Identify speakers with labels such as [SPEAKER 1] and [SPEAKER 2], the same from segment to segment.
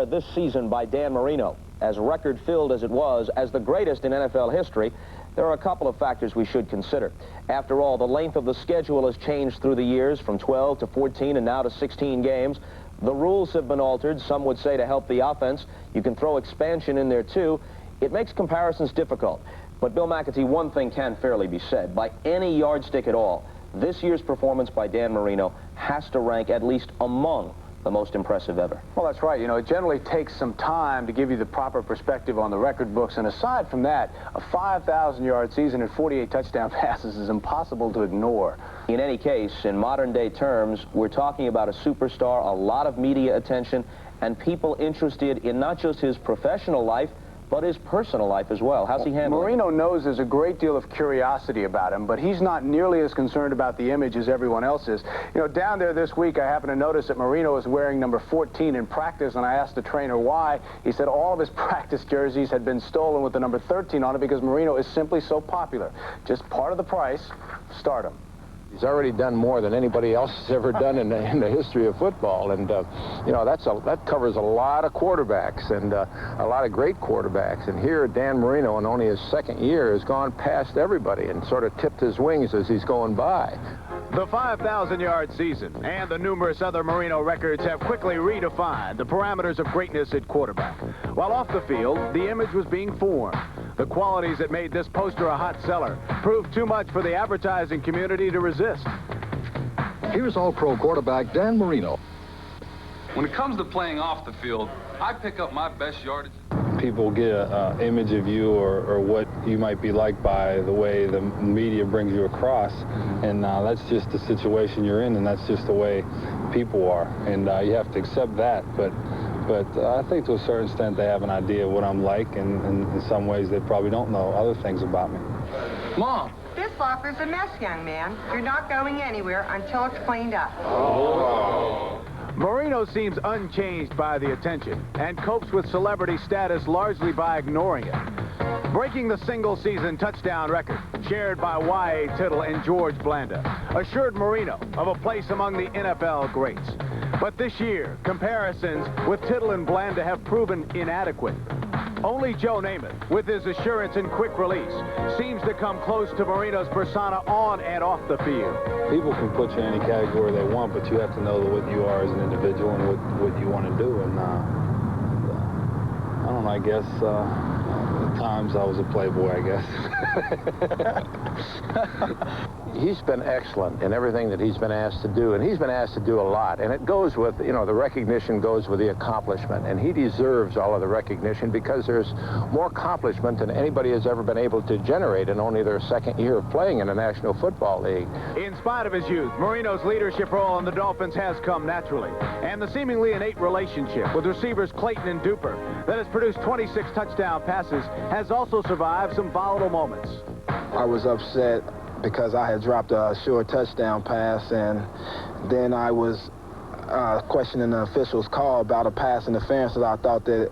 [SPEAKER 1] declared this season by Dan Marino, as record-filled as it was, as the greatest in NFL history, there are a couple of factors we should consider. After all, the length of the schedule has changed through the years, from 12 to 14 and now to 16 games. The rules have been altered, some would say to help the offense. You can throw expansion in there too. It makes comparisons difficult. But Bill McAtee, one thing can fairly be said. By any yardstick at all, this year's performance by Dan Marino has to rank at least among the most impressive ever.
[SPEAKER 2] Well, that's right. You know, it generally takes some time to give you the proper perspective on the record books. And aside from that, a 5,000-yard season and 48 touchdown passes is impossible to ignore.
[SPEAKER 1] In any case, in modern-day terms, we're talking about a superstar, a lot of media attention, and people interested in not just his professional life, but his personal life as well. How's he handling it?
[SPEAKER 2] Marino knows there's a great deal of curiosity about him, but he's not nearly as concerned about the image as everyone else is. You know, down there this week, I happened to notice that Marino is wearing number 14 in practice, and I asked the trainer why. He said all of his practice jerseys had been stolen with the number 13 on it because Marino is simply so popular. Just part of the price, stardom.
[SPEAKER 3] He's already done more than anybody else has ever done in the history of football, and you know, that covers a lot of quarterbacks and a lot of great quarterbacks. And here, Dan Marino, in only his second year, has gone past everybody and sort of tipped his wings as he's going by.
[SPEAKER 4] The 5,000-yard season and the numerous other Marino records have quickly redefined the parameters of greatness at quarterback. While off the field, the image was being formed. The qualities that made this poster a hot seller proved too much for the advertising community to resist.
[SPEAKER 5] Here's All-Pro quarterback Dan Marino.
[SPEAKER 6] When it comes to playing off the field, I pick up my best yardage.
[SPEAKER 7] People get an image of you or what you might be like by the way the media brings you across, and that's just the situation you're in, and that's just the way people are, and you have to accept that. But I think to a certain extent they have an idea of what I'm like, and in some ways they probably don't know other things about me.
[SPEAKER 6] Mom!
[SPEAKER 8] This locker's a mess, young man. You're not going anywhere until it's cleaned up.
[SPEAKER 4] Oh. Marino seems unchanged by the attention and copes with celebrity status largely by ignoring it. Breaking the single-season touchdown record, shared by Y.A. Tittle and George Blanda, assured Marino of a place among the NFL greats. But this year, comparisons with Tittle and Blanda have proven inadequate. Only Joe Namath, with his assurance and quick release, seems to come close to Marino's persona on and off the field.
[SPEAKER 7] People can put you in any category they want, but you have to know what you are as an individual and what you want to do. And I don't know, I guess at times I was a playboy, I guess.
[SPEAKER 3] He's been excellent in everything that he's been asked to do, and he's been asked to do a lot. And it goes with, you know, the recognition goes with the accomplishment, and he deserves all of the recognition because there's more accomplishment than anybody has ever been able to generate in only their second year of playing in the National Football League.
[SPEAKER 4] In spite of his youth, Marino's leadership role on the Dolphins has come naturally, and the seemingly innate relationship with receivers Clayton and Duper that has produced 26 touchdown passes has also survived some volatile moments.
[SPEAKER 9] I was upset because I had dropped a short touchdown pass, and then I was questioning the official's call about a pass interference that I thought that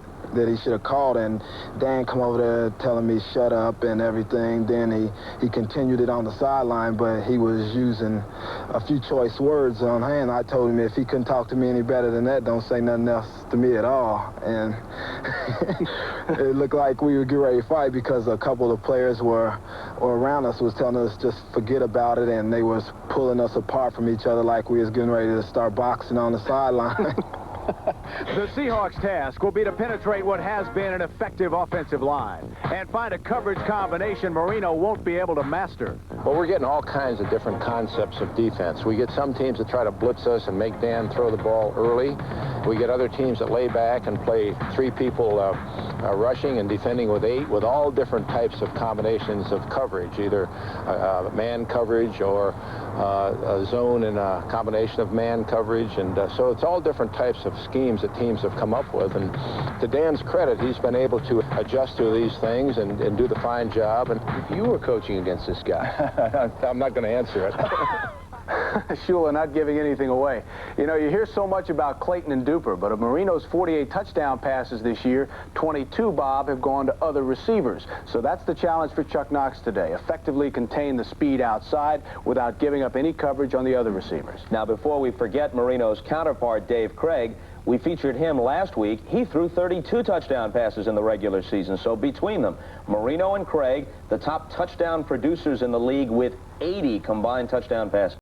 [SPEAKER 9] he should have called, and Dan come over there telling me shut up and everything. Then he continued it on the sideline, but he was using a few choice words on hand. I told him if he couldn't talk to me any better than that, don't say nothing else to me at all. And it looked like we were getting ready to fight because a couple of players were around us was telling us just forget about it, and they was pulling us apart from each other like we was getting ready to start boxing on the sideline.
[SPEAKER 4] The Seahawks' task will be to penetrate what has been an effective offensive line and find a coverage combination Marino won't be able to master.
[SPEAKER 3] Well, we're getting all kinds of different concepts of defense. We get some teams that try to blitz us and make Dan throw the ball early. We get other teams that lay back and play three people rushing and defending with 8, with all different types of combinations of coverage, either man coverage or a zone and a combination of man coverage. And so it's all different types of schemes that teams have come up with. And to Dan's credit, he's been able to adjust to these things and do the fine job. And if you were coaching against this guy, I'm not going to answer it.
[SPEAKER 2] Shula not giving anything away. You know, you hear so much about Clayton and Duper, but of Marino's 48 touchdown passes this year, 22, Bob, have gone to other receivers. So that's the challenge for Chuck Knox today. Effectively contain the speed outside without giving up any coverage on the other receivers.
[SPEAKER 1] Now, before we forget Marino's counterpart, Dave Craig, we featured him last week. He threw 32 touchdown passes in the regular season. So between them, Marino and Craig, the top touchdown producers in the league with 80 combined touchdown passes.